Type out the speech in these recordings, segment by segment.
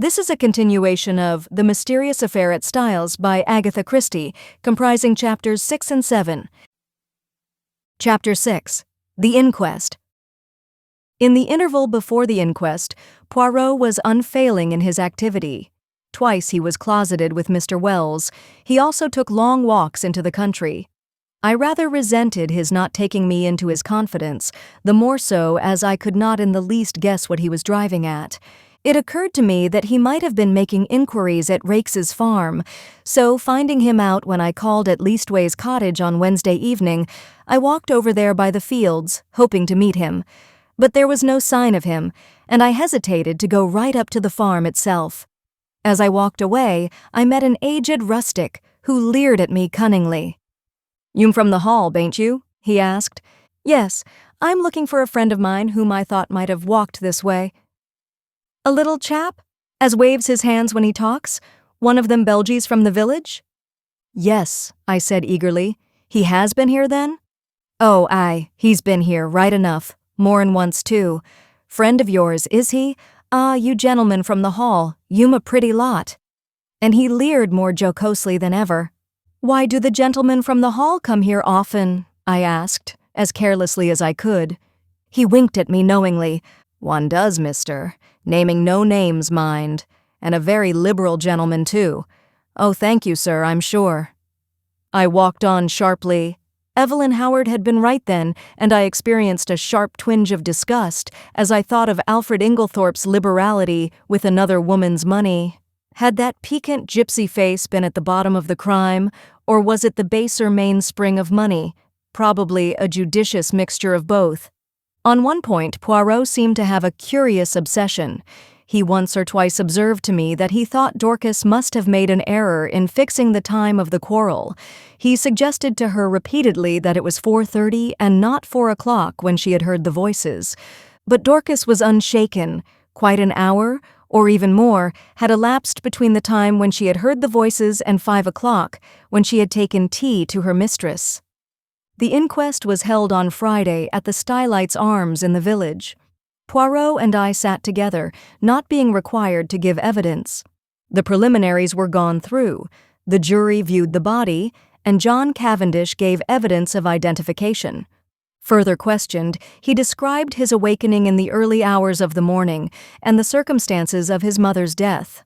This is a continuation of The Mysterious Affair at Styles by Agatha Christie, comprising chapters 6 and 7. Chapter 6. The Inquest. In the interval before the inquest, Poirot was unfailing in his activity. Twice he was closeted with Mr. Wells. He also took long walks into the country. I rather resented his not taking me into his confidence, the more so as I could not in the least guess what he was driving at. It occurred to me that he might have been making inquiries at Rakes's farm, so finding him out when I called at Leastways Cottage on Wednesday evening, I walked over there by the fields, hoping to meet him. But there was no sign of him, and I hesitated to go right up to the farm itself. As I walked away, I met an aged rustic who leered at me cunningly. "You from the Hall, bain't you?" he asked. "Yes, I'm looking for a friend of mine whom I thought might have walked this way." "A little chap, as waves his hands when he talks, one of them Belgies from the village?" "Yes," I said eagerly. "He has been here then?" "Oh, aye, he's been here, right enough, more'n once too. Friend of yours, is he? Ah, you gentlemen from the Hall, you'm a pretty lot." And he leered more jocosely than ever. "Why do the gentlemen from the Hall come here often?" I asked, as carelessly as I could. He winked at me knowingly. "One does, mister. Naming no names, mind. And a very liberal gentleman, too. Oh, thank you, sir, I'm sure." I walked on sharply. Evelyn Howard had been right then, and I experienced a sharp twinge of disgust as I thought of Alfred Inglethorpe's liberality with another woman's money. Had that piquant gypsy face been at the bottom of the crime, or was it the baser mainspring of money? Probably a judicious mixture of both. On one point, Poirot seemed to have a curious obsession. He once or twice observed to me that he thought Dorcas must have made an error in fixing the time of the quarrel. He suggested to her repeatedly that it was 4:30 and not 4 o'clock when she had heard the voices. But Dorcas was unshaken. Quite an hour, or even more, had elapsed between the time when she had heard the voices and 5 o'clock, when she had taken tea to her mistress. The inquest was held on Friday at the Stylites Arms in the village. Poirot and I sat together, not being required to give evidence. The preliminaries were gone through, the jury viewed the body, and John Cavendish gave evidence of identification. Further questioned, he described his awakening in the early hours of the morning and the circumstances of his mother's death.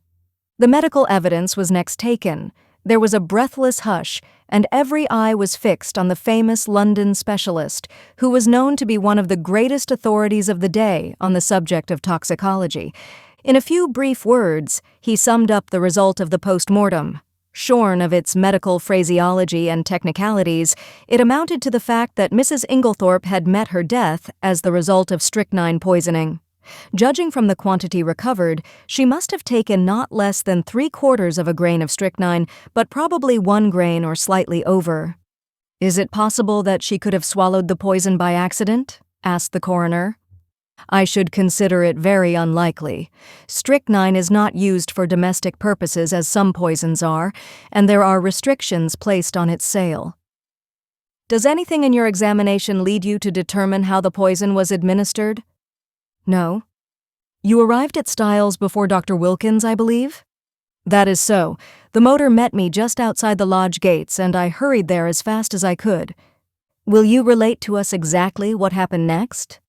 The medical evidence was next taken. There was a breathless hush, and every eye was fixed on the famous London specialist, who was known to be one of the greatest authorities of the day on the subject of toxicology. In a few brief words, he summed up the result of the post-mortem. Shorn of its medical phraseology and technicalities, it amounted to the fact that Mrs. Inglethorpe had met her death as the result of strychnine poisoning. Judging from the quantity recovered, she must have taken not less than 3/4 of a grain of strychnine, but probably 1 grain or slightly over. "Is it possible that she could have swallowed the poison by accident?" asked the coroner. "I should consider it very unlikely. Strychnine is not used for domestic purposes as some poisons are, and there are restrictions placed on its sale." "Does anything in your examination lead you to determine how the poison was administered?" "No." "You arrived at Styles before Dr. Wilkins, I believe?" "That is so. The motor met me just outside the lodge gates, and I hurried there as fast as I could." "Will you relate to us exactly what happened next?"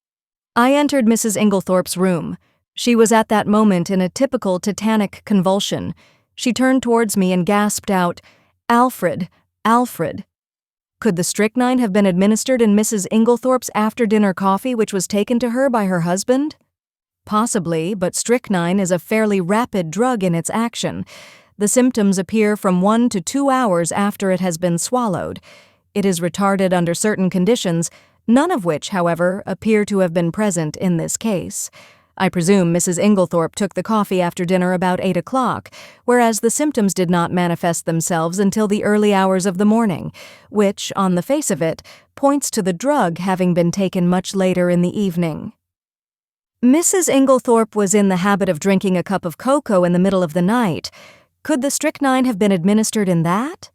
"I entered Mrs. Inglethorpe's room. She was at that moment in a typical tetanic convulsion. She turned towards me and gasped out, 'Alfred, Alfred.' Could the strychnine have been administered in Mrs. Inglethorpe's after-dinner coffee which was taken to her by her husband? Possibly, but strychnine is a fairly rapid drug in its action. The symptoms appear from 1 to 2 hours after it has been swallowed. It is retarded under certain conditions, none of which, however, appear to have been present in this case. I presume Mrs. Inglethorpe took the coffee after dinner about 8 o'clock, whereas the symptoms did not manifest themselves until the early hours of the morning, which, on the face of it, points to the drug having been taken much later in the evening." "Mrs. Inglethorpe was in the habit of drinking a cup of cocoa in the middle of the night. Could the strychnine have been administered in that?"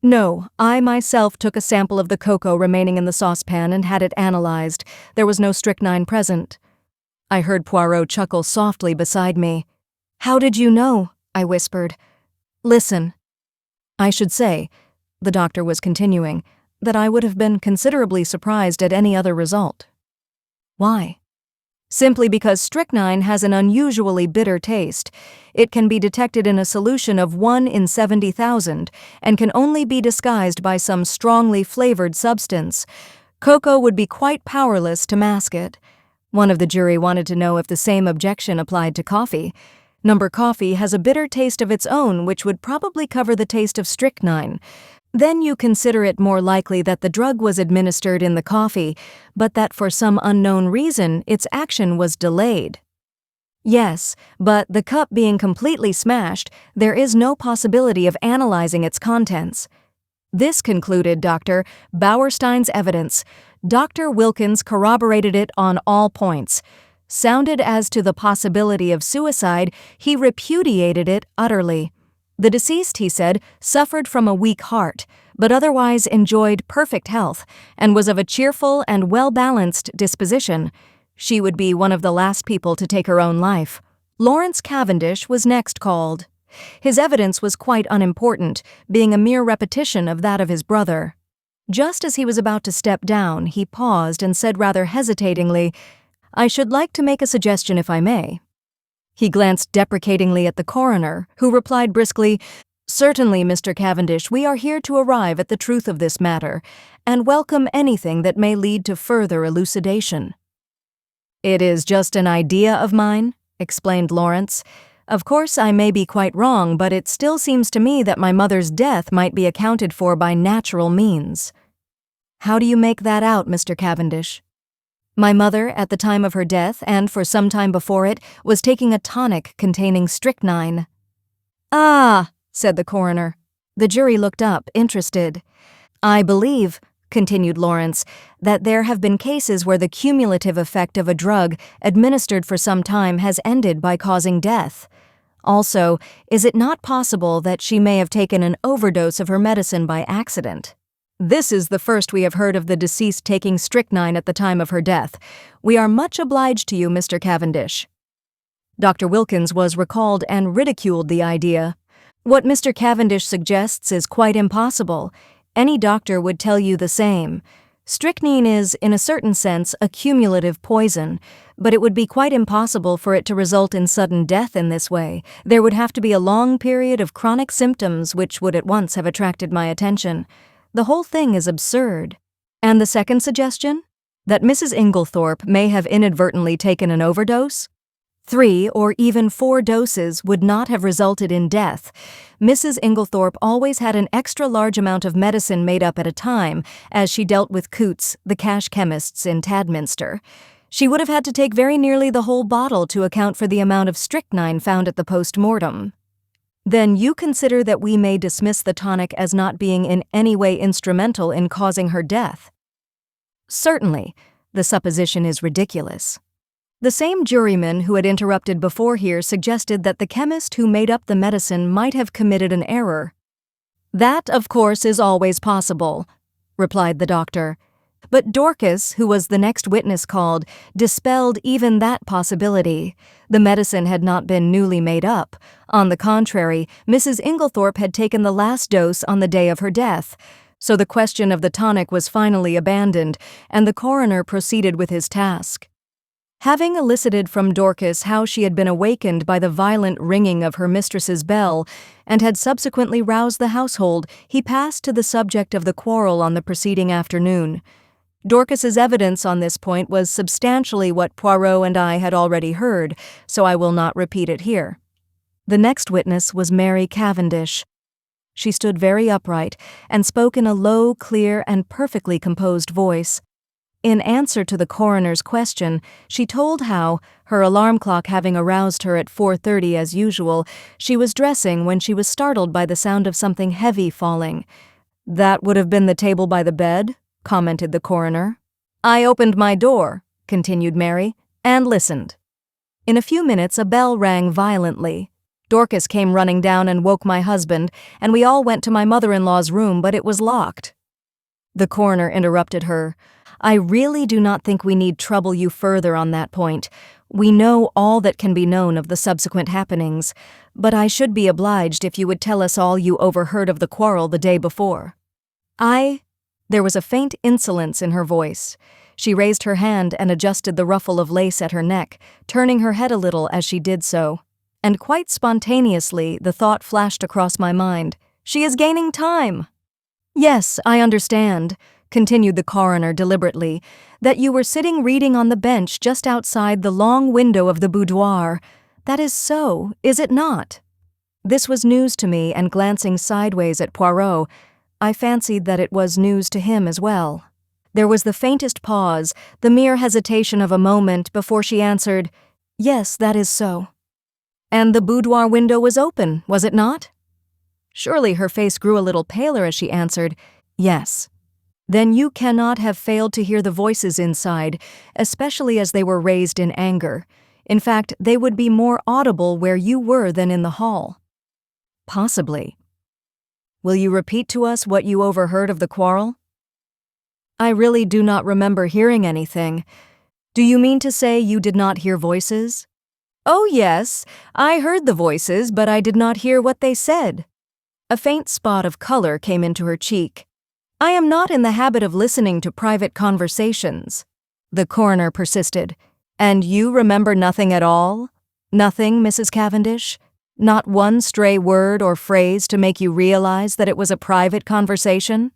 "No, I myself took a sample of the cocoa remaining in the saucepan and had it analyzed. There was no strychnine present." I heard Poirot chuckle softly beside me. "How did you know?" I whispered. "Listen. I should say," the doctor was continuing, "that I would have been considerably surprised at any other result." "Why?" "Simply because strychnine has an unusually bitter taste. It can be detected in a solution of 1 in 70,000 and can only be disguised by some strongly flavored substance. Cocoa would be quite powerless to mask it." One of the jury wanted to know if the same objection applied to coffee. "Number coffee has a bitter taste of its own which would probably cover the taste of strychnine. Then you consider it more likely that the drug was administered in the coffee, but that for some unknown reason its action was delayed." "Yes, but the cup being completely smashed, there is no possibility of analyzing its contents." This concluded Dr. Bauerstein's evidence. Dr. Wilkins corroborated it on all points. Sounded as to the possibility of suicide, he repudiated it utterly. The deceased, he said, suffered from a weak heart, but otherwise enjoyed perfect health and was of a cheerful and well-balanced disposition. She would be one of the last people to take her own life. Lawrence Cavendish was next called. His evidence was quite unimportant, being a mere repetition of that of his brother. Just as he was about to step down, he paused and said rather hesitatingly, "I should like to make a suggestion if I may." He glanced deprecatingly at the coroner, who replied briskly, "Certainly, Mr. Cavendish, we are here to arrive at the truth of this matter, and welcome anything that may lead to further elucidation." "It is just an idea of mine," explained Lawrence. "Of course, I may be quite wrong, but it still seems to me that my mother's death might be accounted for by natural means." "How do you make that out, Mr. Cavendish?" "My mother, at the time of her death and for some time before it, was taking a tonic containing strychnine." "Ah," said the coroner. The jury looked up, interested. "I believe," continued Lawrence, "that there have been cases where the cumulative effect of a drug administered for some time has ended by causing death. Also, is it not possible that she may have taken an overdose of her medicine by accident? This is the first we have heard of the deceased taking strychnine at the time of her death. We are much obliged to you, Mr. Cavendish." Dr. Wilkins was recalled and ridiculed the idea. "What Mr. Cavendish suggests is quite impossible. Any doctor would tell you the same. Strychnine is, in a certain sense, a cumulative poison, but it would be quite impossible for it to result in sudden death in this way. There would have to be a long period of chronic symptoms which would at once have attracted my attention. The whole thing is absurd." "And the second suggestion? That Mrs. Inglethorpe may have inadvertently taken an overdose? 3 or even 4 doses would not have resulted in death. Mrs. Inglethorpe always had an extra large amount of medicine made up at a time, as she dealt with Coots, the cash chemists in Tadminster. She would have had to take very nearly the whole bottle to account for the amount of strychnine found at the post-mortem." "Then you consider that we may dismiss the tonic as not being in any way instrumental in causing her death?" "Certainly. The supposition is ridiculous." The same juryman who had interrupted before here suggested that the chemist who made up the medicine might have committed an error. "That, of course, is always possible," replied the doctor. But Dorcas, who was the next witness called, dispelled even that possibility. The medicine had not been newly made up. On the contrary, Mrs. Inglethorpe had taken the last dose on the day of her death. So the question of the tonic was finally abandoned, and the coroner proceeded with his task. Having elicited from Dorcas how she had been awakened by the violent ringing of her mistress's bell, and had subsequently roused the household, he passed to the subject of the quarrel on the preceding afternoon. Dorcas's evidence on this point was substantially what Poirot and I had already heard, so I will not repeat it here. The next witness was Mary Cavendish. She stood very upright, and spoke in a low, clear, and perfectly composed voice. In answer to the coroner's question, she told how, her alarm clock having aroused her at 4:30 as usual, she was dressing when she was startled by the sound of something heavy falling. "That would have been the table by the bed," commented the coroner. "I opened my door," continued Mary, "and listened. In a few minutes a bell rang violently. Dorcas came running down and woke my husband, and we all went to my mother-in-law's room, but it was locked." The coroner interrupted her. I really do not think we need trouble you further on that point. We know all that can be known of the subsequent happenings, but I should be obliged if you would tell us all you overheard of the quarrel the day before." There was a faint insolence in her voice. She raised her hand and adjusted the ruffle of lace at her neck, turning her head a little as she did so. And quite spontaneously, the thought flashed across my mind, "She is gaining time!" "Yes, I understand," continued the coroner deliberately, "that you were sitting reading on the bench just outside the long window of the boudoir. That is so, is it not?" This was news to me, and glancing sideways at Poirot, I fancied that it was news to him as well. There was the faintest pause, the mere hesitation of a moment before she answered, "Yes, that is so." "And the boudoir window was open, was it not?" Surely her face grew a little paler as she answered, "Yes." "Then you cannot have failed to hear the voices inside, especially as they were raised in anger. In fact, they would be more audible where you were than in the hall." "Possibly. Will you repeat to us what you overheard of the quarrel?" "I really do not remember hearing anything. Do you mean to say you did not hear voices?" "Oh, yes, I heard the voices, but I did not hear what they said." A faint spot of color came into her cheek. "I am not in the habit of listening to private conversations," the coroner persisted. "And you remember nothing at all? Nothing, Mrs. Cavendish? Not one stray word or phrase to make you realize that it was a private conversation?"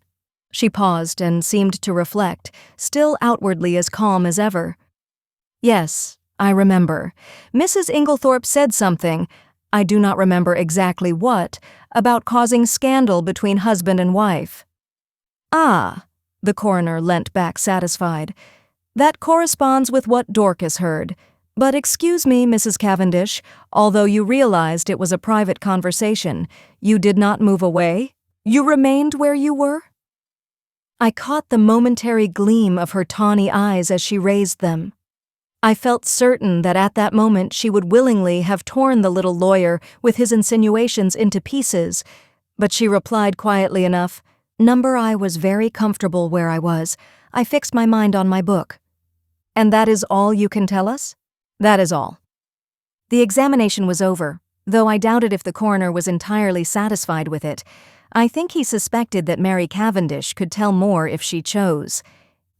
She paused and seemed to reflect, still outwardly as calm as ever. "Yes, I remember. Mrs. Inglethorpe said something, I do not remember exactly what, about causing scandal between husband and wife." "Ah," the coroner leant back satisfied. "That corresponds with what Dorcas heard. But excuse me, Mrs. Cavendish, although you realized it was a private conversation, you did not move away? You remained where you were?" I caught the momentary gleam of her tawny eyes as she raised them. I felt certain that at that moment she would willingly have torn the little lawyer with his insinuations into pieces, but she replied quietly enough, "Number I was very comfortable where I was. I fixed my mind on my book." "And that is all you can tell us?" "That is all." The examination was over, though I doubted if the coroner was entirely satisfied with it. I think he suspected that Mary Cavendish could tell more if she chose.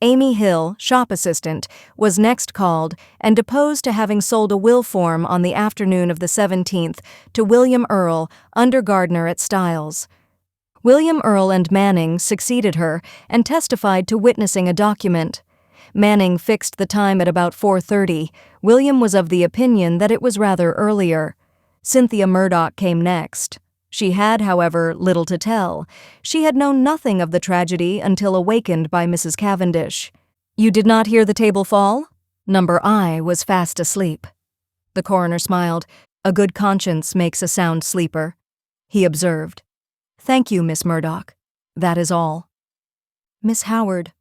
Amy Hill, shop assistant, was next called and deposed to having sold a will form on the afternoon of the 17th to William Earle, under gardener at Styles. William Earle and Manning succeeded her and testified to witnessing a document. Manning fixed the time at about 4:30. William was of the opinion that it was rather earlier. Cynthia Murdoch came next. She had, however, little to tell. She had known nothing of the tragedy until awakened by Mrs. Cavendish. "You did not hear the table fall?" Number I was fast asleep. The coroner smiled. "A good conscience makes a sound sleeper," he observed. "Thank you, Miss Murdoch. That is all." Miss Howard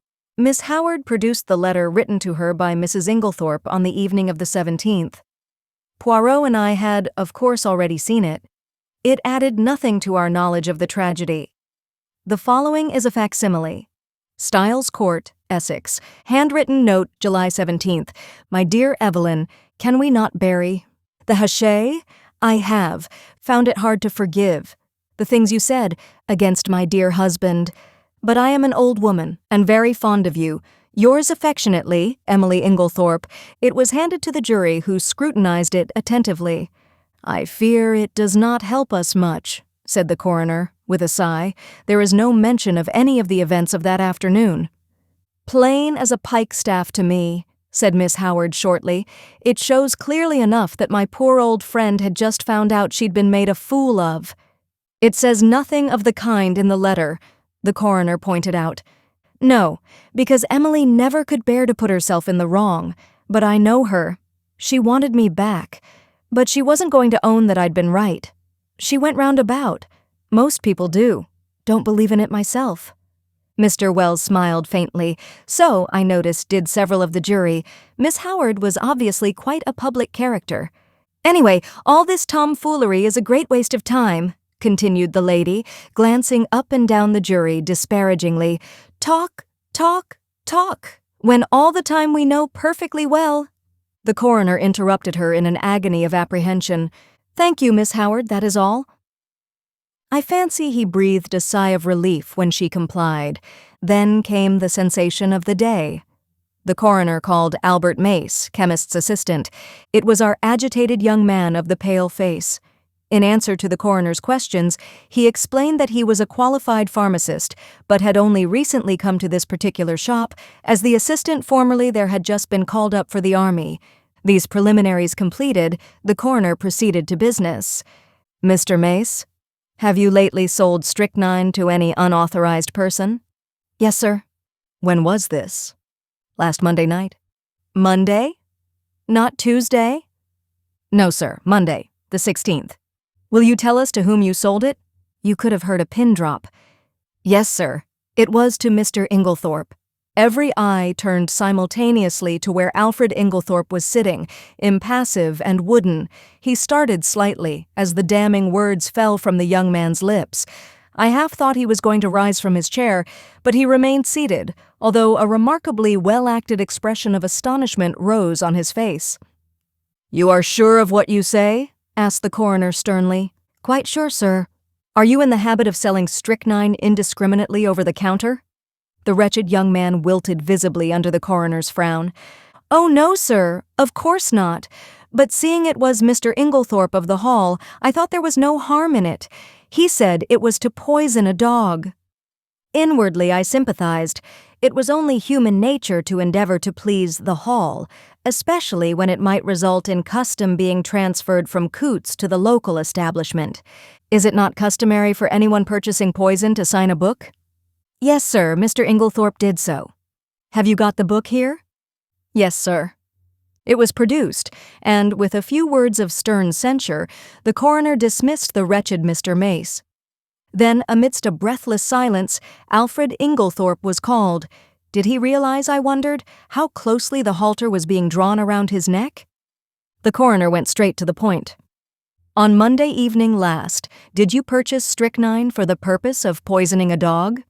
produced the letter written to her by Mrs. Inglethorpe on the evening of the 17th. Poirot and I had, of course, already seen it. It added nothing to our knowledge of the tragedy. The following is a facsimile. Styles Court, Essex. Handwritten note, July 17th. "My dear Evelyn, can we not bury the hachet? I have. Found it hard to forgive. The things you said against my dear husband. But I am an old woman and very fond of you. Yours affectionately, Emily Inglethorpe." It was handed to the jury, who scrutinized it attentively. "I fear it does not help us much," said the coroner, with a sigh. "There is no mention of any of the events of that afternoon." "Plain as a pikestaff to me," said Miss Howard shortly. "It shows clearly enough that my poor old friend had just found out she'd been made a fool of." "It says nothing of the kind in the letter," the coroner pointed out. "No, because Emily never could bear to put herself in the wrong, but I know her. She wanted me back. But she wasn't going to own that I'd been right. She went roundabout. Most people do. Don't believe in it myself." Mr. Wells smiled faintly. So, I noticed, did several of the jury. Miss Howard was obviously quite a public character. "Anyway, all this tomfoolery is a great waste of time," continued the lady, glancing up and down the jury disparagingly. "Talk, talk, talk. When all the time we know perfectly well. The coroner interrupted her in an agony of apprehension. Thank you, Miss Howard, that is all. I fancy he breathed a sigh of relief when she complied. Then came the sensation of the day. The coroner called Albert Mace, chemist's assistant. It was our agitated young man of the pale face. In answer to the coroner's questions, he explained that he was a qualified pharmacist, but had only recently come to this particular shop, as the assistant formerly there had just been called up for the army. These preliminaries completed, the coroner proceeded to business. Mr. Mace, have you lately sold strychnine to any unauthorized person? Yes, sir. When was this? Last Monday night. Monday? Not Tuesday? No, sir, Monday, the 16th. Will you tell us to whom you sold it? You could have heard a pin drop. Yes, sir. It was to Mr. Inglethorpe. Every eye turned simultaneously to where Alfred Inglethorpe was sitting, impassive and wooden. He started slightly as the damning words fell from the young man's lips. I half thought he was going to rise from his chair, but he remained seated, although a remarkably well-acted expression of astonishment rose on his face. You are sure of what you say? Asked the coroner sternly. Quite sure, sir. Are you in the habit of selling strychnine indiscriminately over the counter? The wretched young man wilted visibly under the coroner's frown. Oh, no, sir, of course not. But seeing it was Mr. Inglethorpe of the Hall, I thought there was no harm in it. He said it was to poison a dog. Inwardly, I sympathized. It was only human nature to endeavor to please the Hall, especially when it might result in custom being transferred from Coots to the local establishment. Is it not customary for anyone purchasing poison to sign a book? Yes, sir, Mr. Inglethorpe did so. Have you got the book here? Yes, sir. It was produced, and with a few words of stern censure, the coroner dismissed the wretched Mr. Mace. Then, amidst a breathless silence, Alfred Inglethorpe was called. Did he realize, I wondered, how closely the halter was being drawn around his neck? The coroner went straight to the point. On Monday evening last, did you purchase strychnine for the purpose of poisoning a dog?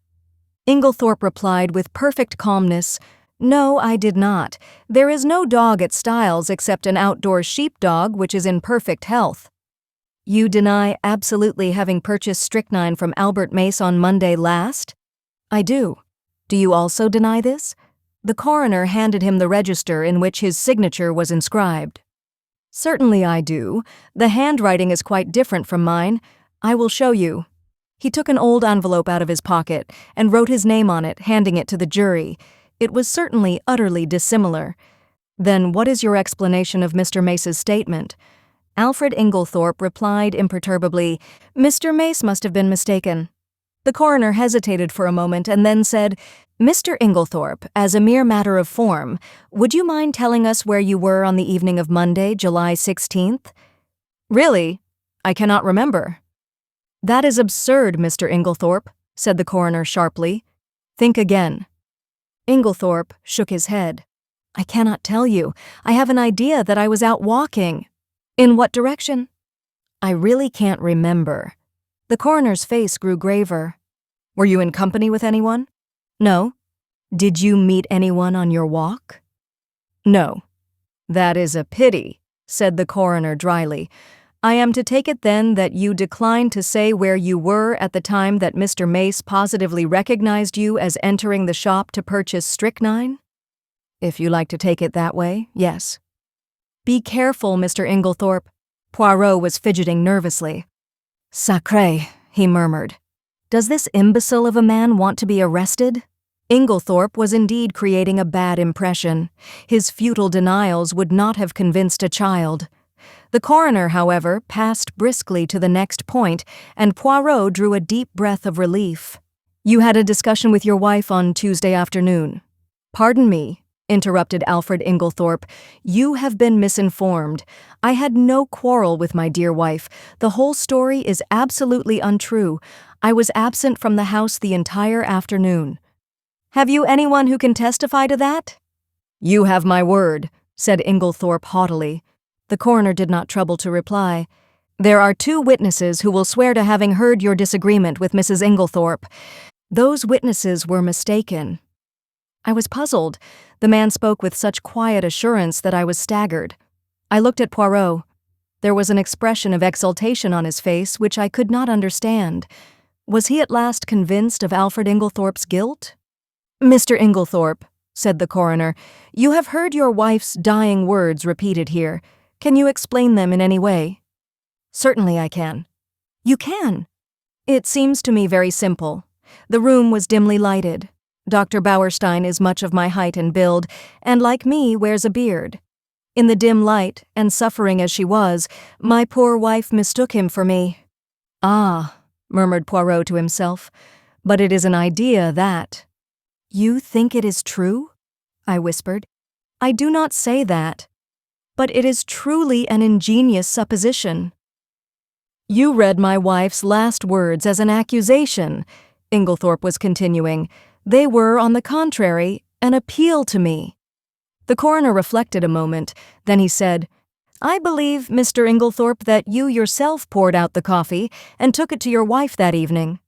Inglethorpe replied with perfect calmness, No, I did not. There is no dog at Styles except an outdoor sheepdog which is in perfect health. You deny absolutely having purchased strychnine from Albert Mace on Monday last? I do. Do you also deny this? The coroner handed him the register in which his signature was inscribed. Certainly I do. The handwriting is quite different from mine. I will show you. He took an old envelope out of his pocket and wrote his name on it, handing it to the jury. It was certainly utterly dissimilar. Then what is your explanation of Mr. Mace's statement? Alfred Inglethorpe replied imperturbably, Mr. Mace must have been mistaken. The coroner hesitated for a moment and then said, Mr. Inglethorpe, as a mere matter of form, would you mind telling us where you were on the evening of Monday, July 16th? Really? I cannot remember. That is absurd, Mr. Inglethorpe, said the coroner sharply. Think again. Inglethorpe shook his head. I cannot tell you. I have an idea that I was out walking. In what direction? I really can't remember. The coroner's face grew graver. Were you in company with anyone? No. Did you meet anyone on your walk? No. That is a pity, said the coroner dryly. I am to take it then that you declined to say where you were at the time that Mr. Mace positively recognized you as entering the shop to purchase strychnine? If you like to take it that way, yes. Be careful, Mr. Inglethorpe. Poirot was fidgeting nervously. Sacré, he murmured. Does this imbecile of a man want to be arrested? Inglethorpe was indeed creating a bad impression. His futile denials would not have convinced a child. The coroner, however, passed briskly to the next point, and Poirot drew a deep breath of relief. You had a discussion with your wife on Tuesday afternoon. Pardon me, interrupted Alfred Inglethorpe. You have been misinformed. I had no quarrel with my dear wife. The whole story is absolutely untrue. I was absent from the house the entire afternoon. Have you anyone who can testify to that? You have my word, said Inglethorpe haughtily. The coroner did not trouble to reply. There are 2 witnesses who will swear to having heard your disagreement with Mrs. Inglethorpe. Those witnesses were mistaken. I was puzzled. The man spoke with such quiet assurance that I was staggered. I looked at Poirot. There was an expression of exultation on his face which I could not understand. Was he at last convinced of Alfred Inglethorpe's guilt? "Mr. Inglethorpe," said the coroner, "you have heard your wife's dying words repeated here. Can you explain them in any way?" "Certainly I can." "You can?" "It seems to me very simple. The room was dimly lighted. Dr. Bauerstein is much of my height and build, and like me wears a beard. In the dim light, and suffering as she was, my poor wife mistook him for me." "Ah," murmured Poirot to himself, "but it is an idea, that." "You think it is true?" I whispered. "I do not say that. But it is truly an ingenious supposition." "You read my wife's last words as an accusation," Inglethorpe was continuing. "They were, on the contrary, an appeal to me." The coroner reflected a moment. Then he said, "I believe, Mr. Inglethorpe, that you yourself poured out the coffee and took it to your wife that evening."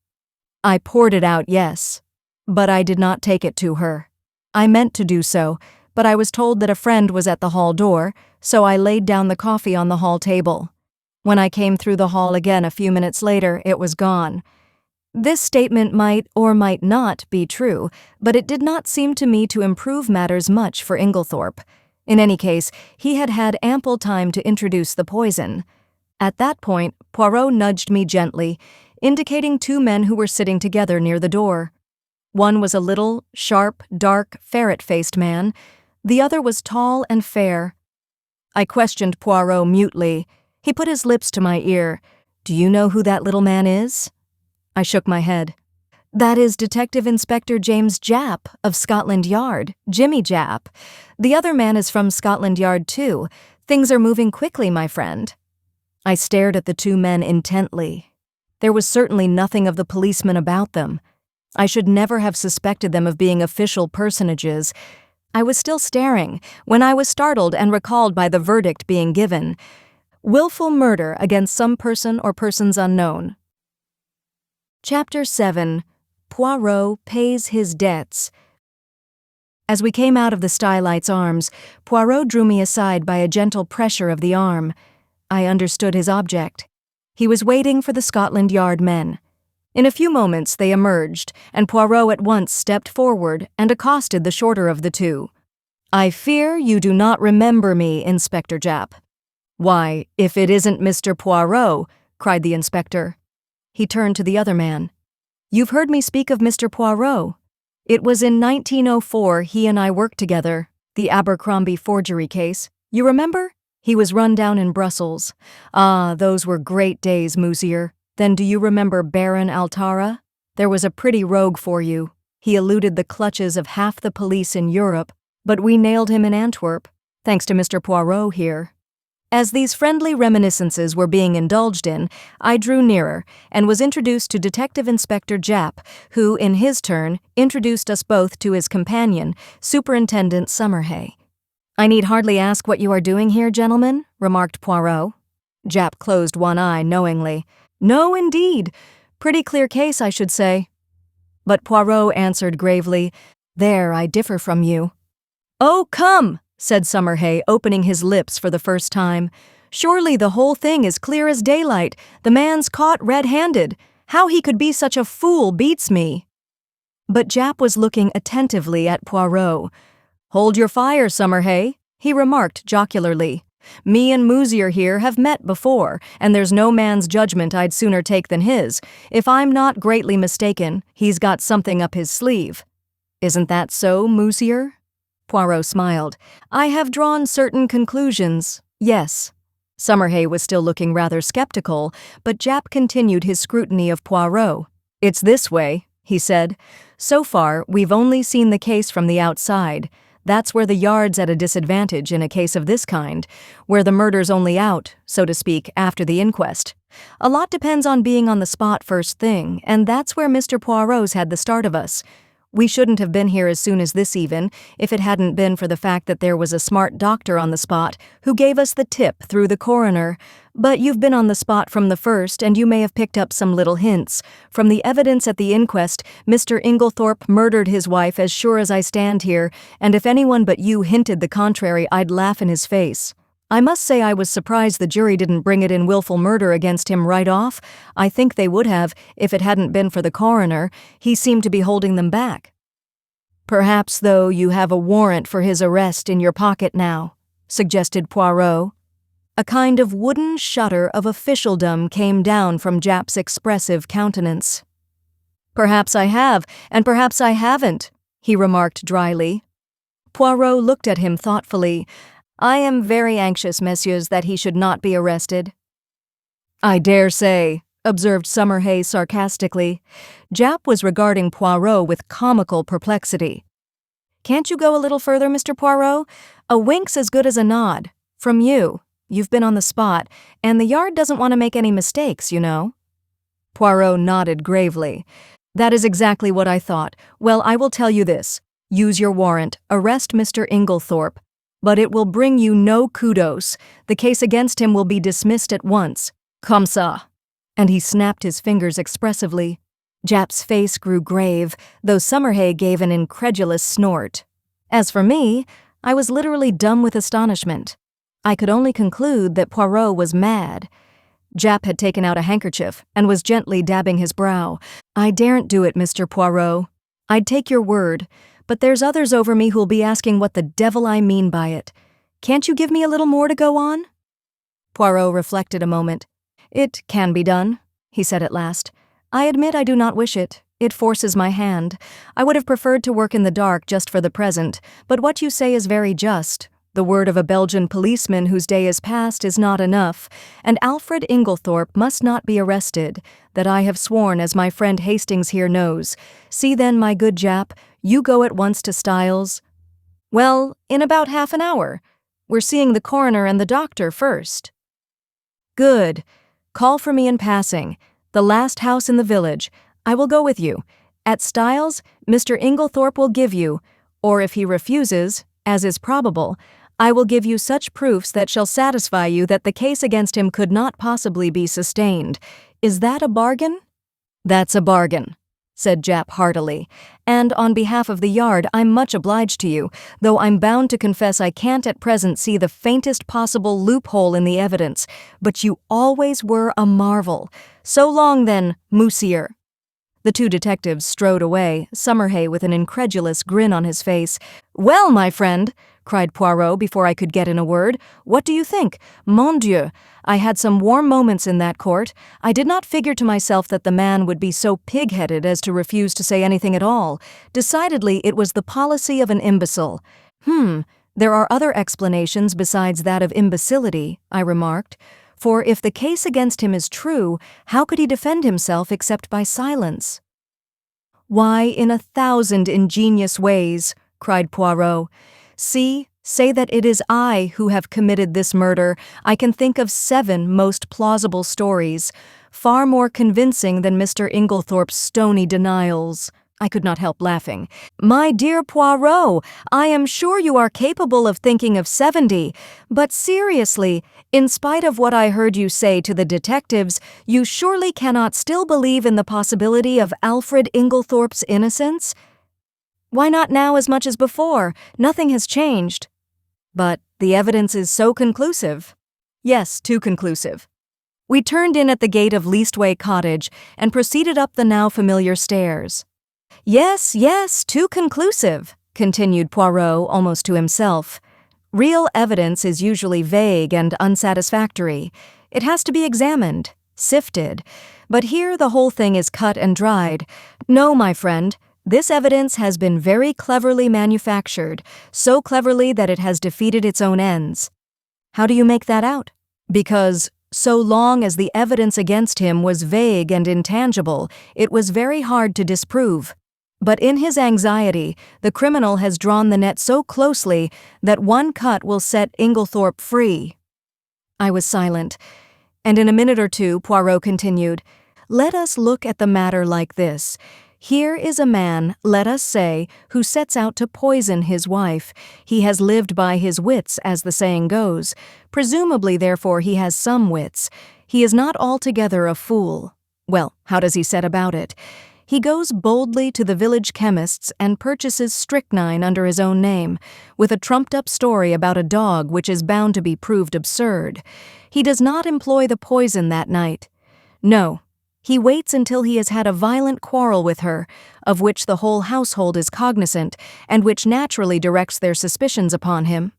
"I poured it out, yes. But I did not take it to her. I meant to do so, but I was told that a friend was at the hall door, so I laid down the coffee on the hall table. When I came through the hall again a few minutes later, it was gone." This statement might or might not be true, but it did not seem to me to improve matters much for Inglethorpe. In any case, he had had ample time to introduce the poison. At that point, Poirot nudged me gently, indicating two men who were sitting together near the door. One was a little, sharp, dark, ferret-faced man. The other was tall and fair. I questioned Poirot mutely. He put his lips to my ear. "Do you know who that little man is?" I shook my head. "That is Detective Inspector James Japp of Scotland Yard, Jimmy Japp. The other man is from Scotland Yard too. Things are moving quickly, my friend." I stared at the two men intently. There was certainly nothing of the policeman about them. I should never have suspected them of being official personages. I was still staring when I was startled and recalled by the verdict being given. Willful murder against some person or persons unknown. Chapter 7. Poirot Pays His Debts. As we came out of the Stylites' arms, Poirot drew me aside by a gentle pressure of the arm. I understood his object. He was waiting for the Scotland Yard men. In a few moments they emerged, and Poirot at once stepped forward and accosted the shorter of the two. "I fear you do not remember me, Inspector Japp." "Why, if it isn't Mr. Poirot," cried the inspector. He turned to the other man. "You've heard me speak of Mr. Poirot. It was in 1904 he and I worked together, the Abercrombie forgery case. You remember? He was run down in Brussels. Ah, those were great days, Musier. Then do you remember Baron Altara? There was a pretty rogue for you. He eluded the clutches of half the police in Europe, but we nailed him in Antwerp, thanks to Mr. Poirot here." As these friendly reminiscences were being indulged in, I drew nearer and was introduced to Detective Inspector Japp, who, in his turn, introduced us both to his companion, Superintendent Summerhay. "I need hardly ask what you are doing here, gentlemen," remarked Poirot. Japp closed one eye knowingly. "No, indeed. Pretty clear case, I should say." But Poirot answered gravely, "There I differ from you." "Oh, come," said Summerhay, opening his lips for the first time. "Surely the whole thing is clear as daylight. The man's caught red-handed. How he could be such a fool beats me." But Japp was looking attentively at Poirot. "Hold your fire, Summerhay," he remarked jocularly. "Me and Musier here have met before, and there's no man's judgment I'd sooner take than his. If I'm not greatly mistaken, he's got something up his sleeve. Isn't that so, Musier?" Poirot smiled. "I have drawn certain conclusions, yes." Summerhay was still looking rather skeptical, but Japp continued his scrutiny of Poirot. "It's this way," he said. "So far, we've only seen the case from the outside. That's where the Yard's at a disadvantage in a case of this kind, where the murder's only out, so to speak, after the inquest. A lot depends on being on the spot first thing, and that's where Mr. Poirot's had the start of us. We shouldn't have been here as soon as this even, if it hadn't been for the fact that there was a smart doctor on the spot who gave us the tip through the coroner. But you've been on the spot from the first, and you may have picked up some little hints. From the evidence at the inquest, Mr. Inglethorpe murdered his wife as sure as I stand here, and if anyone but you hinted the contrary, I'd laugh in his face. I must say I was surprised the jury didn't bring it in willful murder against him right off. I think they would have, if it hadn't been for the coroner. He seemed to be holding them back. Perhaps, though, you have a warrant for his arrest in your pocket now, suggested Poirot. A kind of wooden shutter of officialdom came down from Japp's expressive countenance. Perhaps I have, and perhaps I haven't, he remarked dryly. Poirot looked at him thoughtfully. I am very anxious, messieurs, that he should not be arrested. I dare say, observed Summerhay sarcastically. Japp was regarding Poirot with comical perplexity. Can't you go a little further, Mr. Poirot? A wink's as good as a nod. From you. You've been on the spot, and the Yard doesn't want to make any mistakes, you know. Poirot nodded gravely. That is exactly what I thought. Well, I will tell you this. Use your warrant. Arrest Mr. Inglethorpe. But it will bring you no kudos. The case against him will be dismissed at once. Comme ça. And he snapped his fingers expressively. Japp's face grew grave, though Summerhay gave an incredulous snort. As for me, I was literally dumb with astonishment. I could only conclude that Poirot was mad. Japp had taken out a handkerchief and was gently dabbing his brow. I daren't do it, Mr. Poirot. I'd take your word, but there's others over me who'll be asking what the devil I mean by it. Can't you give me a little more to go on? Poirot reflected a moment. It can be done, he said at last. I admit I do not wish it. It forces my hand. I would have preferred to work in the dark just for the present, but what you say is very just. The word of a Belgian policeman whose day is past is not enough, and Alfred Inglethorpe must not be arrested. That I have sworn, as my friend Hastings here knows. See then, my good Japp, you go at once to Styles. Well, in about half an hour. We're seeing the coroner and the doctor first. Good. Call for me in passing. The last house in the village. I will go with you. At Styles, Mr. Inglethorpe will give you, or if he refuses, as is probable, I will give you such proofs that shall satisfy you that the case against him could not possibly be sustained. Is that a bargain? That's a bargain, said Japp heartily, and on behalf of the Yard I'm much obliged to you, though I'm bound to confess I can't at present see the faintest possible loophole in the evidence, but you always were a marvel. So long then, Monsieur. The two detectives strode away, Summerhay with an incredulous grin on his face. Well, my friend, cried Poirot before I could get in a word, what do you think? Mon Dieu, I had some warm moments in that court. I did not figure to myself that the man would be so pig-headed as to refuse to say anything at all. Decidedly, it was the policy of an imbecile. There are other explanations besides that of imbecility, I remarked. For if the case against him is true, how could he defend himself except by silence? Why, in 1,000 ingenious ways, cried Poirot. See, say that it is I who have committed this murder. I can think of 7 most plausible stories, far more convincing than Mr. Inglethorpe's stony denials. I could not help laughing. My dear Poirot, I am sure you are capable of thinking of 70, but seriously, in spite of what I heard you say to the detectives, you surely cannot still believe in the possibility of Alfred Inglethorpe's innocence? Why not now as much as before? Nothing has changed. But the evidence is so conclusive. Yes, too conclusive. We turned in at the gate of Leastway Cottage and proceeded up the now familiar stairs. Yes, too conclusive, continued Poirot almost to himself. Real evidence is usually vague and unsatisfactory. It has to be examined, sifted. But here the whole thing is cut and dried. No, my friend, this evidence has been very cleverly manufactured, so cleverly that it has defeated its own ends. How do you make that out? Because so long as the evidence against him was vague and intangible, it was very hard to disprove. But in his anxiety, the criminal has drawn the net so closely that one cut will set Inglethorpe free. I was silent, and in a minute or two Poirot continued, Let us look at the matter like this. Here is a man, let us say, who sets out to poison his wife. He has lived by his wits, as the saying goes. Presumably, therefore, he has some wits. He is not altogether a fool. Well, how does he set about it? He goes boldly to the village chemist's and purchases strychnine under his own name, with a trumped-up story about a dog which is bound to be proved absurd. He does not employ the poison that night. No. He waits until he has had a violent quarrel with her, of which the whole household is cognizant, and which naturally directs their suspicions upon him.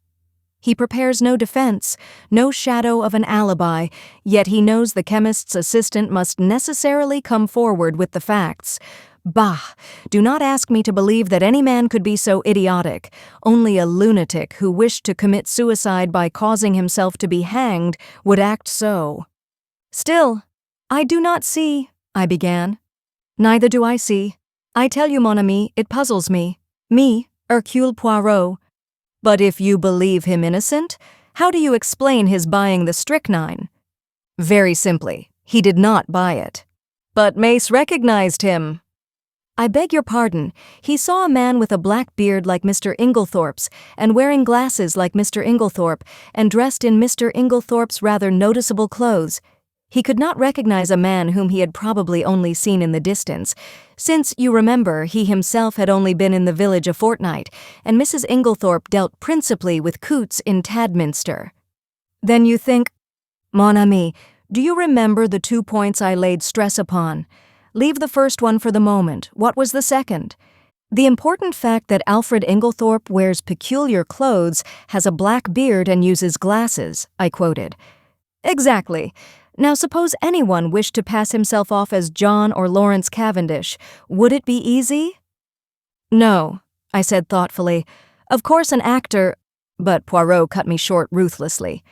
He prepares no defense, no shadow of an alibi, yet he knows the chemist's assistant must necessarily come forward with the facts. Bah! Do not ask me to believe that any man could be so idiotic. Only a lunatic who wished to commit suicide by causing himself to be hanged would act so. Still, I do not see, I began. Neither do I see. I tell you, mon ami, it puzzles me. Me, Hercule Poirot. But if you believe him innocent, how do you explain his buying the strychnine? Very simply, he did not buy it. But Mace recognized him. I beg your pardon, he saw a man with a black beard like Mr. Inglethorpe's, and wearing glasses like Mr. Inglethorpe, and dressed in Mr. Inglethorpe's rather noticeable clothes. He could not recognize a man whom he had probably only seen in the distance, since, you remember, he himself had only been in the village a fortnight, and Mrs. Inglethorpe dealt principally with coots in Tadminster. Then you think, mon ami, do you remember the 2 points I laid stress upon? Leave the first one for the moment. What was the second? The important fact that Alfred Inglethorpe wears peculiar clothes, has a black beard, and uses glasses, I quoted. Exactly. Now suppose anyone wished to pass himself off as John or Lawrence Cavendish. Would it be easy? No, I said thoughtfully. Of course an actor— But Poirot cut me short ruthlessly.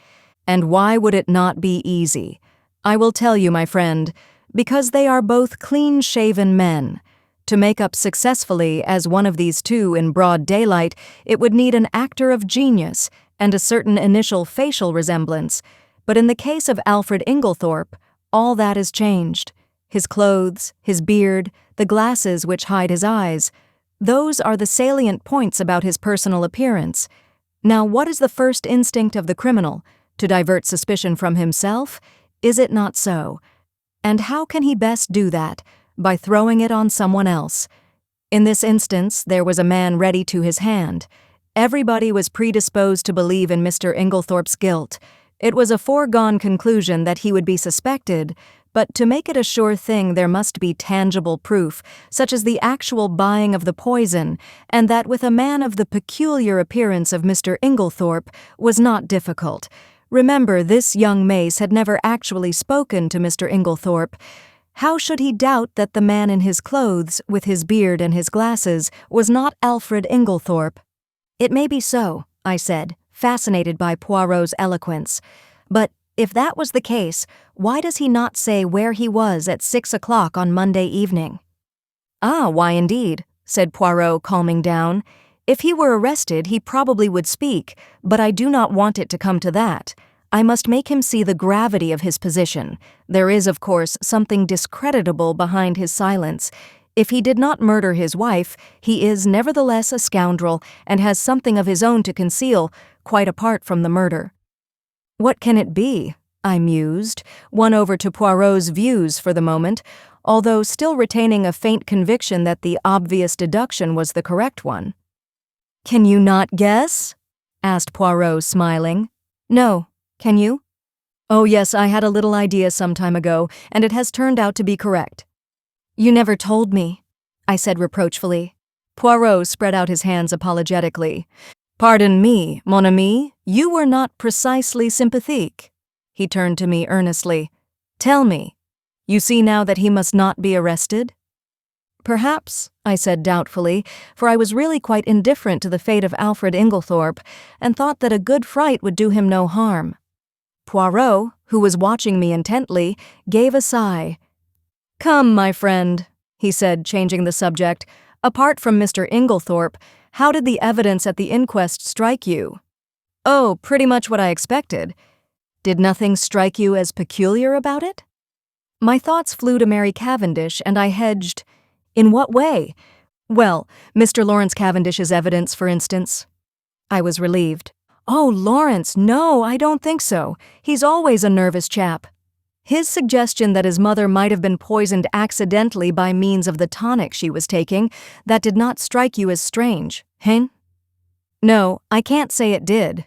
And why would it not be easy? I will tell you, my friend, because they are both clean-shaven men. To make up successfully as one of these two in broad daylight, it would need an actor of genius and a certain initial facial resemblance. But in the case of Alfred Inglethorpe, all that is changed. His clothes, his beard, the glasses which hide his eyes, those are the salient points about his personal appearance. Now, what is the first instinct of the criminal? To divert suspicion from himself? Is it not so? And how can he best do that? By throwing it on someone else. In this instance, there was a man ready to his hand. Everybody was predisposed to believe in Mr. Inglethorpe's guilt. It was a foregone conclusion that he would be suspected, but to make it a sure thing there must be tangible proof, such as the actual buying of the poison, and that with a man of the peculiar appearance of Mr. Inglethorpe was not difficult. Remember, this young Mace had never actually spoken to Mr. Inglethorpe. How should he doubt that the man in his clothes, with his beard and his glasses, was not Alfred Inglethorpe? It may be so, I said, fascinated by Poirot's eloquence. But if that was the case, why does he not say where he was at 6 o'clock on Monday evening? Ah, why indeed, said Poirot, calming down. If he were arrested, he probably would speak, but I do not want it to come to that. I must make him see the gravity of his position. There is, of course, something discreditable behind his silence. If he did not murder his wife, he is nevertheless a scoundrel and has something of his own to conceal, quite apart from the murder. What can it be? I mused, won over to Poirot's views for the moment, although still retaining a faint conviction that the obvious deduction was the correct one. Can you not guess? Asked Poirot, smiling. No. Can you? Oh yes, I had a little idea some time ago, and it has turned out to be correct. You never told me, I said reproachfully. Poirot spread out his hands apologetically. Pardon me, mon ami, you were not precisely sympathique. He turned to me earnestly. Tell me, you see now that he must not be arrested? Perhaps, I said doubtfully, for I was really quite indifferent to the fate of Alfred Inglethorpe, and thought that a good fright would do him no harm. Poirot, who was watching me intently, gave a sigh. Come, my friend, he said, changing the subject. Apart from Mr. Inglethorpe, how did the evidence at the inquest strike you? Oh, pretty much what I expected. Did nothing strike you as peculiar about it? My thoughts flew to Mary Cavendish, and I hedged. In what way? Well, Mr. Lawrence Cavendish's evidence, for instance. I was relieved. Oh, Lawrence, no, I don't think so. He's always a nervous chap. His suggestion that his mother might have been poisoned accidentally by means of the tonic she was taking, that did not strike you as strange, hein? No, I can't say it did.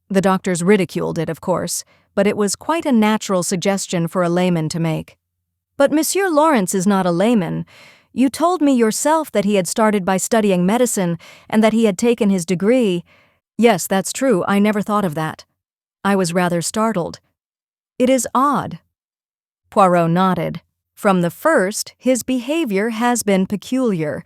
The doctors ridiculed it, of course, but it was quite a natural suggestion for a layman to make. But Monsieur Lawrence is not a layman. You told me yourself that he had started by studying medicine and that he had taken his degree. Yes, that's true, I never thought of that. I was rather startled. It is odd. Poirot nodded. From the first, his behavior has been peculiar.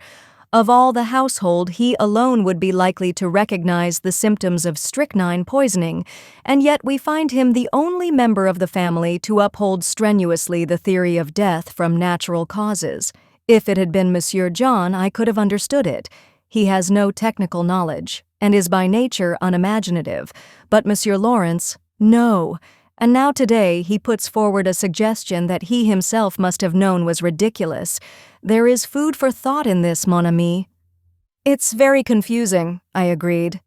Of all the household, he alone would be likely to recognize the symptoms of strychnine poisoning, and yet we find him the only member of the family to uphold strenuously the theory of death from natural causes. If it had been Monsieur John, I could have understood it. He has no technical knowledge, and is by nature unimaginative. But Monsieur Lawrence, no. And now today he puts forward a suggestion that he himself must have known was ridiculous. There is food for thought in this, mon ami. It's very confusing, I agreed.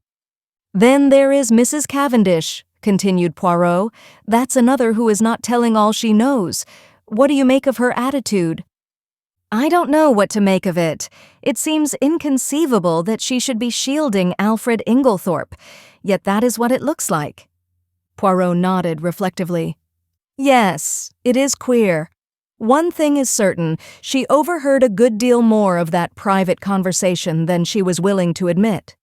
Then there is Mrs. Cavendish, continued Poirot. That's another who is not telling all she knows. What do you make of her attitude? I don't know what to make of it. It seems inconceivable that she should be shielding Alfred Inglethorpe, yet that is what it looks like. Poirot nodded reflectively. Yes, it is queer. One thing is certain, she overheard a good deal more of that private conversation than she was willing to admit.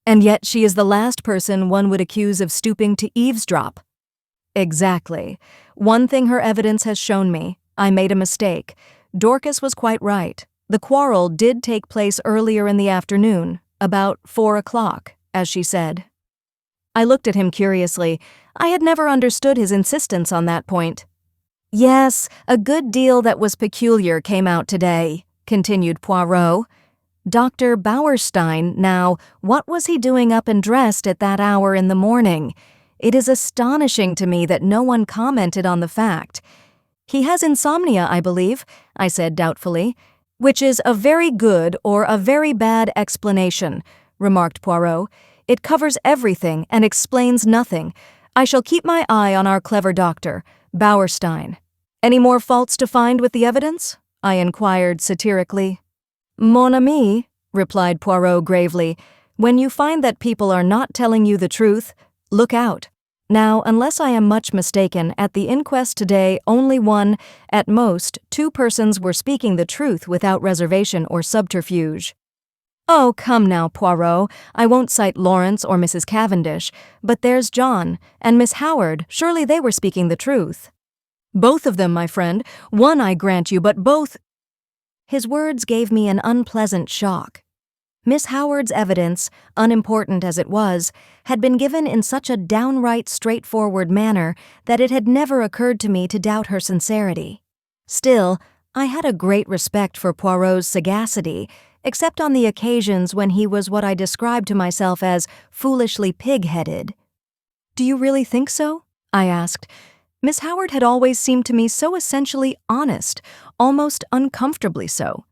And yet she is the last person one would accuse of stooping to eavesdrop. Exactly. One thing her evidence has shown me. I made a mistake. Dorcas was quite right. The quarrel did take place earlier in the afternoon, about 4 o'clock, as she said. I looked at him curiously. I had never understood his insistence on that point. Yes, a good deal that was peculiar came out today, continued Poirot. Dr. Bauerstein, now, what was he doing up and dressed at that hour in the morning? It is astonishing to me that no one commented on the fact. He has insomnia, I believe, I said doubtfully, which is a very good or a very bad explanation, remarked Poirot. It covers everything and explains nothing. I shall keep my eye on our clever doctor, Bauerstein. Any more faults to find with the evidence? I inquired satirically. Mon ami, replied Poirot gravely, when you find that people are not telling you the truth, look out. Now, unless I am much mistaken, at the inquest today only one, at most, 2 persons were speaking the truth without reservation or subterfuge. Oh, come now, Poirot, I won't cite Lawrence or Mrs. Cavendish, but there's John, and Miss Howard, surely they were speaking the truth. Both of them, my friend, one I grant you, but both— His words gave me an unpleasant shock. Miss Howard's evidence, unimportant as it was, had been given in such a downright straightforward manner that it had never occurred to me to doubt her sincerity. Still, I had a great respect for Poirot's sagacity, except on the occasions when he was what I described to myself as foolishly pig-headed. Do you really think so? I asked. Miss Howard had always seemed to me so essentially honest, almost uncomfortably so.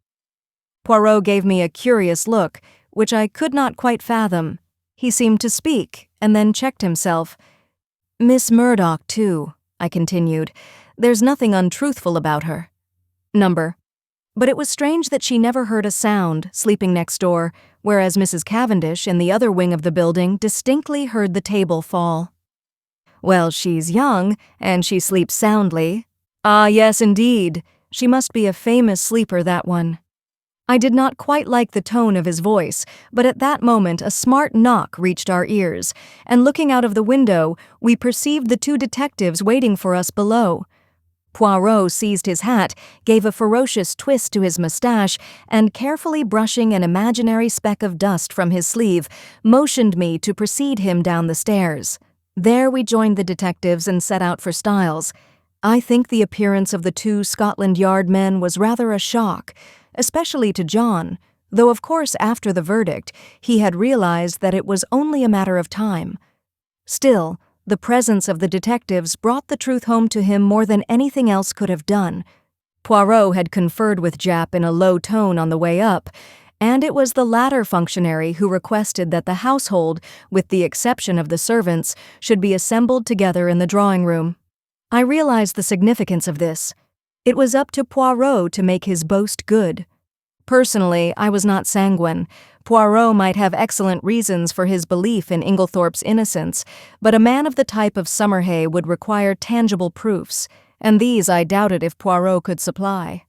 Poirot gave me a curious look, which I could not quite fathom. He seemed to speak, and then checked himself. Miss Murdoch, too, I continued. There's nothing untruthful about her. But it was strange that she never heard a sound, sleeping next door, whereas Mrs. Cavendish, in the other wing of the building, distinctly heard the table fall. Well, she's young, and she sleeps soundly. Ah, yes, indeed. She must be a famous sleeper, that one. I did not quite like the tone of his voice, but at that moment a smart knock reached our ears, and looking out of the window, we perceived the 2 detectives waiting for us below. Poirot seized his hat, gave a ferocious twist to his mustache, and carefully brushing an imaginary speck of dust from his sleeve, motioned me to precede him down the stairs. There we joined the detectives and set out for Styles. I think the appearance of the 2 Scotland Yard men was rather a shock, especially to John, though of course after the verdict he had realized that it was only a matter of time. Still, the presence of the detectives brought the truth home to him more than anything else could have done. Poirot had conferred with Japp in a low tone on the way up, and it was the latter functionary who requested that the household, with the exception of the servants, should be assembled together in the drawing room. I realized the significance of this. It was up to Poirot to make his boast good. Personally, I was not sanguine. Poirot might have excellent reasons for his belief in Inglethorpe's innocence, but a man of the type of Summerhay would require tangible proofs, and these I doubted if Poirot could supply.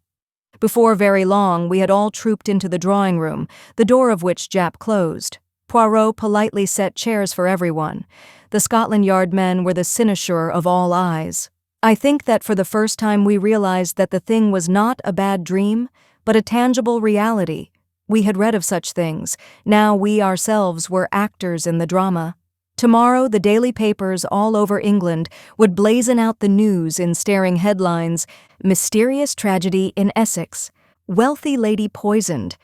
Before very long, we had all trooped into the drawing room, the door of which Japp closed. Poirot politely set chairs for everyone. The Scotland Yard men were the cynosure of all eyes. I think that for the first time we realized that the thing was not a bad dream, but a tangible reality. We had read of such things. Now we ourselves were actors in the drama. Tomorrow the daily papers all over England would blazon out the news in staring headlines: "Mysterious tragedy in Essex. Wealthy lady poisoned."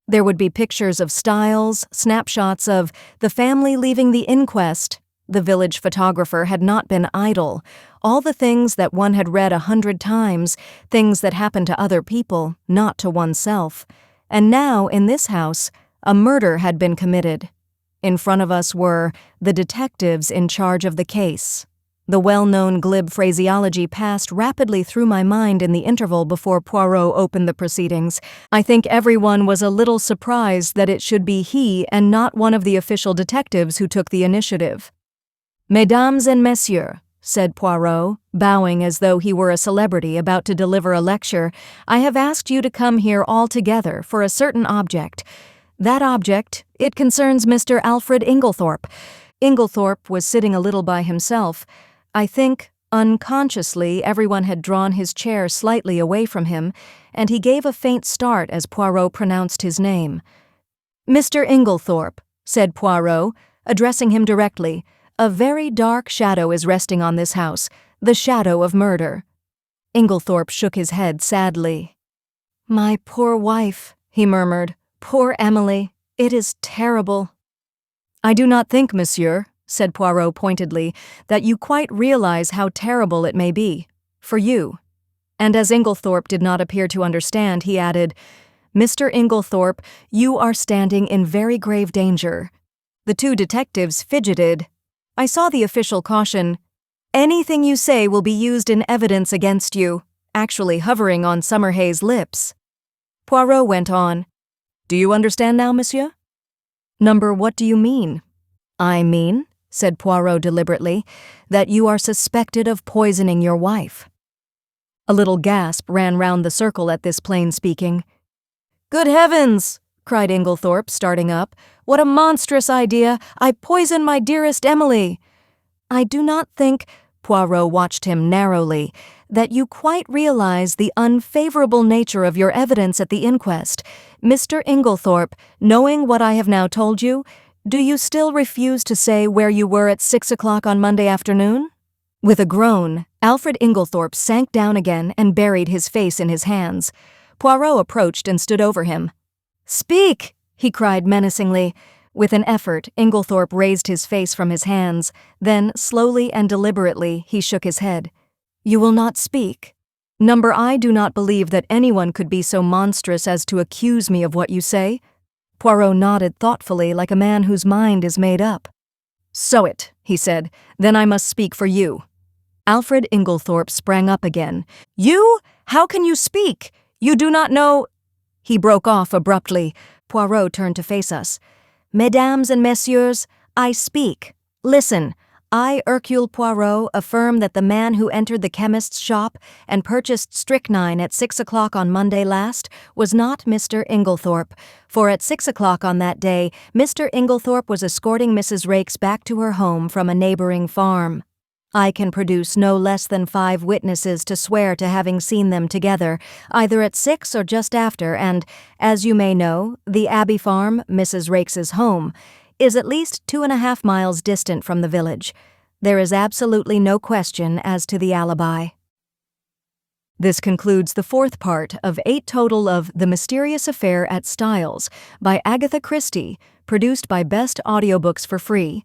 There would be pictures of Styles, snapshots of the family leaving the inquest. The village photographer had not been idle. All the things that one had read 100 times, things that happened to other people, not to oneself. And now, in this house, a murder had been committed. In front of us were the detectives in charge of the case. The well-known glib phraseology passed rapidly through my mind in the interval before Poirot opened the proceedings. I think everyone was a little surprised that it should be he and not one of the official detectives who took the initiative. "Mesdames and messieurs," said Poirot, bowing as though he were a celebrity about to deliver a lecture, "I have asked you to come here all together for a certain object. That object, it concerns Mr. Alfred Inglethorpe." Inglethorpe was sitting a little by himself. I think, unconsciously, everyone had drawn his chair slightly away from him, and he gave a faint start as Poirot pronounced his name. "Mr. Inglethorpe," said Poirot, addressing him directly, "a very dark shadow is resting on this house, the shadow of murder." Inglethorpe shook his head sadly. "My poor wife," he murmured. "Poor Emily. It is terrible." "I do not think, monsieur," said Poirot pointedly, "that you quite realize how terrible it may be. For you." And as Inglethorpe did not appear to understand, he added, "Mr. Inglethorpe, you are standing in very grave danger." The two detectives fidgeted. I saw the official caution, "Anything you say will be used in evidence against you," actually hovering on Summerhay's lips. Poirot went on, "Do you understand now, monsieur?" "Number, what do you mean?" "I mean," said Poirot deliberately, "that you are suspected of poisoning your wife." A little gasp ran round the circle at this plain speaking. "Good heavens!" cried Inglethorpe, starting up. "What a monstrous idea! I poison my dearest Emily!" "I do not think," Poirot watched him narrowly, "that you quite realize the unfavorable nature of your evidence at the inquest. Mr. Inglethorpe, knowing what I have now told you, do you still refuse to say where you were at 6 o'clock on Monday afternoon?" With a groan, Alfred Inglethorpe sank down again and buried his face in his hands. Poirot approached and stood over him. "Speak!" he cried menacingly. With an effort, Inglethorpe raised his face from his hands. Then, slowly and deliberately, he shook his head. "You will not speak?" "Number, I do not believe that anyone could be so monstrous as to accuse me of what you say." Poirot nodded thoughtfully like a man whose mind is made up. "So it," he said. "Then I must speak for you." Alfred Inglethorpe sprang up again. "You? How can you speak? You do not know—" He broke off abruptly. Poirot turned to face us. "Mesdames and messieurs, I speak. Listen. I, Hercule Poirot, affirm that the man who entered the chemist's shop and purchased strychnine at 6 o'clock on Monday last was not Mr. Inglethorpe, for at 6 o'clock on that day, Mr. Inglethorpe was escorting Mrs. Raikes back to her home from a neighboring farm. I can produce no less than 5 witnesses to swear to having seen them together, either at 6 or just after, and, as you may know, the Abbey Farm, Mrs. Raikes's home, is at least 2.5 miles distant from the village. There is absolutely no question as to the alibi. This concludes the 4th part of 8 total of The Mysterious Affair at Styles by Agatha Christie, produced by Best Audiobooks for Free.